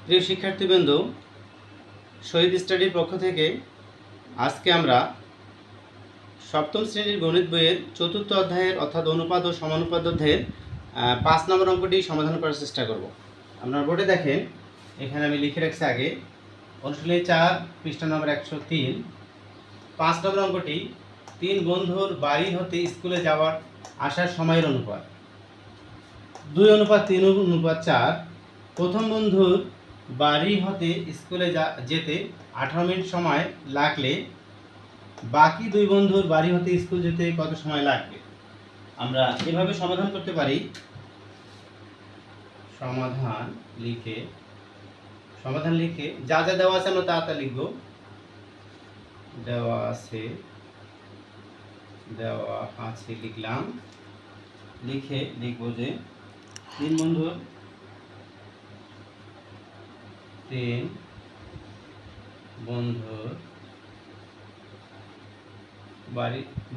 প্রিয় শিক্ষার্থীবৃন্দ, শহীদ স্টাডির পক্ষ থেকে আজকে আমরা সপ্তম শ্রেণীর গণিত বইয়ের চতুর্থ অধ্যায়ের অর্থাৎ অনুপাত ও সমানুপাত অধ্যায়ের 5 নম্বর অঙ্কটি সমাধান করার চেষ্টা করব। আপনার বোর্ডে দেখেন, এখানে আমি লিখে রাখছি আগে অনুশীলনী 4 পৃষ্ঠা নম্বর 103। 5 নম্বর অঙ্কটি 3 বন্ধুর বাড়ি হতে স্কুলে যাওয়ার আসার সময়ের অনুপাত 2:3:4। প্রথম বন্ধুর বাড়ি হতে স্কুলে যেতে 18 মিনিট সময় লাগলে বাকি 2 বন্ধুর বাড়ি হতে স্কুল যেতে কত সময় লাগবে? আমরা এভাবে সমাধান করতে পারি। সমাধান লিখে যা যা দেওয়া আছে আমরা তা লিখব। দেওয়া আছে লিখলাম। লিখে লিখব যে 3 বন্ধুর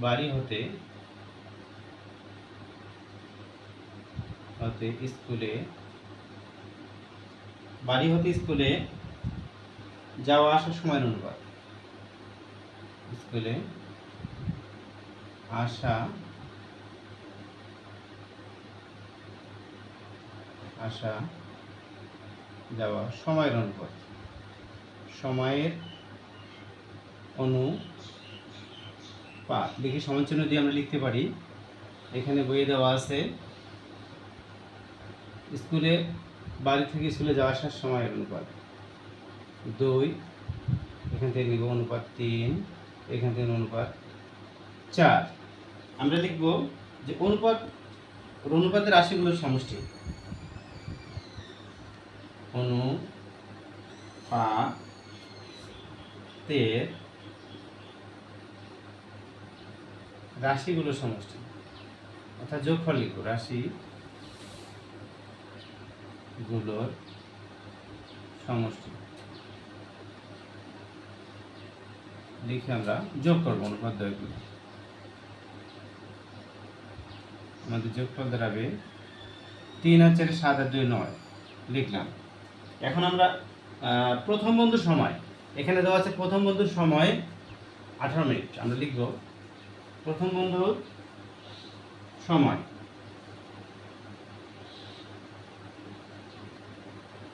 বাড়ি হতে স্কুলে যাওয়া আসার সময়ের অনুপাত। স্কুলে আসা যাওয়া সময়ের অনুপাত। সময়ের অনুপাত লিখে সমানচিহ্ন দিয়ে আমরা লিখতে পারি। এখানে বইয়ে দেওয়া আছে বাড়ি থেকে স্কুলে যাওয়া আসার সময়ের অনুপাত 2, এখান থেকে লিখব অনুপাত 3, এখান থেকে অনুপাত 4। আমরা লিখব যে অনুপাতের রাশিগুলোর সমষ্টি। অনুপাতের রাশিগুলোর সমষ্টি অর্থাৎ যোগফল লিখব। রাশিগুলোর সমষ্টি লিখে আমরা যোগ করব অনুপাত দ্বয়গুলো। আমাদের যোগফল দাঁড়াবে 3 আর 4 7 আর 2 9 লিখলাম। এখন আমরা প্রথম বন্ধুর সময়, এখানে দেওয়া আছে প্রথম বন্ধুর সময় 18 মিনিট। আমরা লিখব প্রথম বন্ধুর সময়।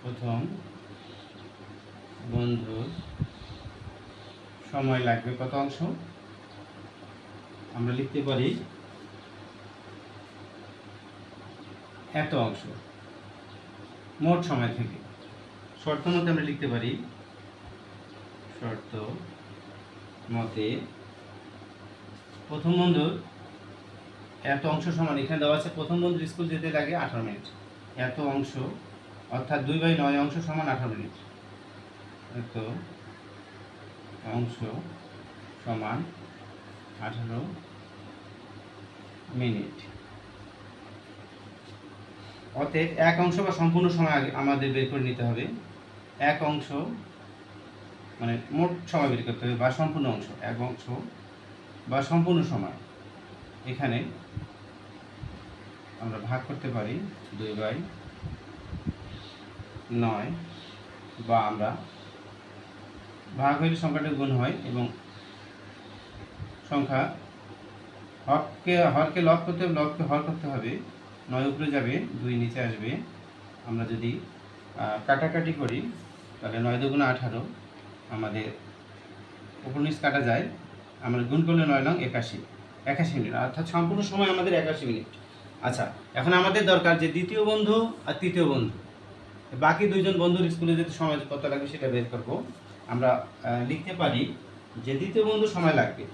প্রথম বন্ধুর সময় লাগবে কত অংশ? আমরা লিখতে পারি এত অংশ মোট সময় থেকে। শর্ত মতে আমরা লিখতে পারি, শর্ত মতে প্রথম বন্ধুর এত অংশ সমান, এখানে দেওয়া আছে প্রথম বন্ধুর স্কুল যেতে লাগে 18 মিনিট। এত অংশ অর্থাৎ 2/9 অংশ সমান 18 মিনিট। এত অংশ সমান 18 মিনিট। অতএব এক অংশ বা সম্পূর্ণ সময় আমাদের বের করে নিতে হবে। এক অংশ মানে মোট সময় বের করতে হবে বা সম্পূর্ণ অংশ। এক অংশ বা সম্পূর্ণ সময় এখানে আমরা ভাগ করতে পারি 2/9, বা আমরা ভাগ হইলে সংখ্যাটা গুণ হয় এবং সংখ্যা হরকে লব করতে হবে, লবকে হর করতে হবে। 9 উপরে যাবে, 2 নিচে আসবে। আমরা যদি কাটাকাটি করি তাহলে 9 2 18, আমাদের উপর নিচ কাটা যায়। আমরা গুণ করলে 9 9 81 মিনিট, অর্থাৎ সম্পূর্ণ সময় আমাদের 81 মিনিট। আচ্ছা, এখন আমাদের দরকার যে দ্বিতীয় বন্ধু আর তৃতীয় বন্ধু, বাকি 2 জন বন্ধুর স্কুলে যেতে সময় কত লাগবে সেটা বের করব। আমরা লিখতে পারি যে দ্বিতীয় বন্ধু সময় লাগবে,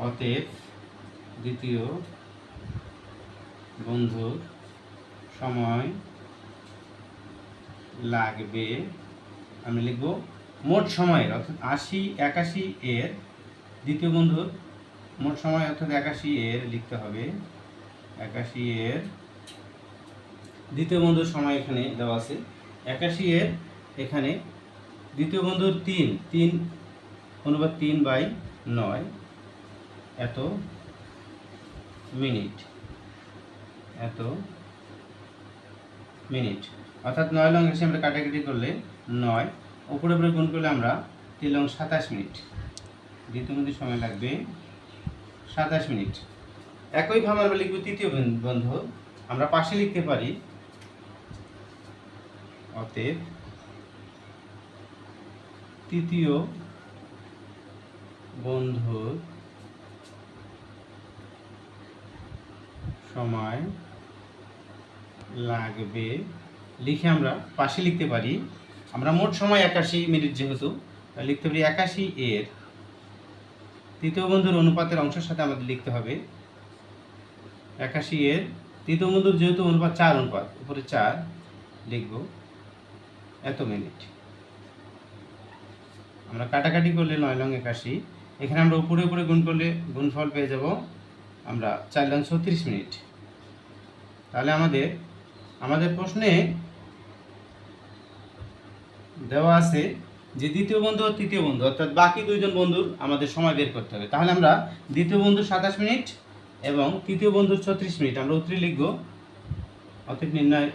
অতএব দ্বিতীয় বন্ধুর সময় লাগবে। আমি লিখব মোট সময়ের অর্থাৎ 81 এর দ্বিতীয় বন্ধুর মোট সময় অর্থাৎ 81 এর লিখতে হবে। 81 এর দ্বিতীয় বন্ধুর সময় এখানে দেওয়া আছে। 81 এর এখানে দ্বিতীয় বন্ধুর 3/3/9 এত মিনিট। অর্থাৎ 9 লং 81 আমরা কাটাকাটি করলে 9, উপরে উপরে গুণ করলে আমরা 3 লং 27 মিনিট। দ্বিতীয় বন্ধুর সময় লাগবে 27 মিনিট। একইভাবে আমরা লিখব তৃতীয় বন্ধু। আমরা পাশে লিখতে পারি অতএব তৃতীয় বন্ধুর সময় লাগবে লিখে আমরা পাশে লিখতে পারি। আমরা মোট সময় 81 মিনিট, যেহেতু লিখতে পারি 81 এর তৃতীয় বন্ধুর অনুপাতের অংশের সাথে আমাদের লিখতে হবে 81 এর তৃতীয় বন্ধুর, যেহেতু অনুপাত 4 অনুপাত, উপরে 4 লিখব এত মিনিট। আমরা কাটাকাটি করলে 9 লং 81, এখানে আমরা উপরে উপরে গুণ করলে গুণফল পেয়ে যাব আমরা 4 লং 36 মিনিট। তাহলে আমাদের প্রশ্নে দেওয়া আছে যে দ্বিতীয় বন্ধু ও তৃতীয় বন্ধু, অর্থাৎ বাকি দুইজন বন্ধুর আমাদের সময় বের করতে হবে। তাহলে আমরা দ্বিতীয় বন্ধুর 27 মিনিট এবং তৃতীয় বন্ধুর 36 মিনিট আমরা উত্তরে লিখব। অতএব নির্ণয়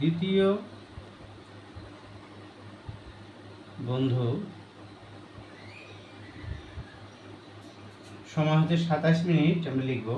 দ্বিতীয় বন্ধু সময় হচ্ছে 27 মিনিট আমরা লিখব।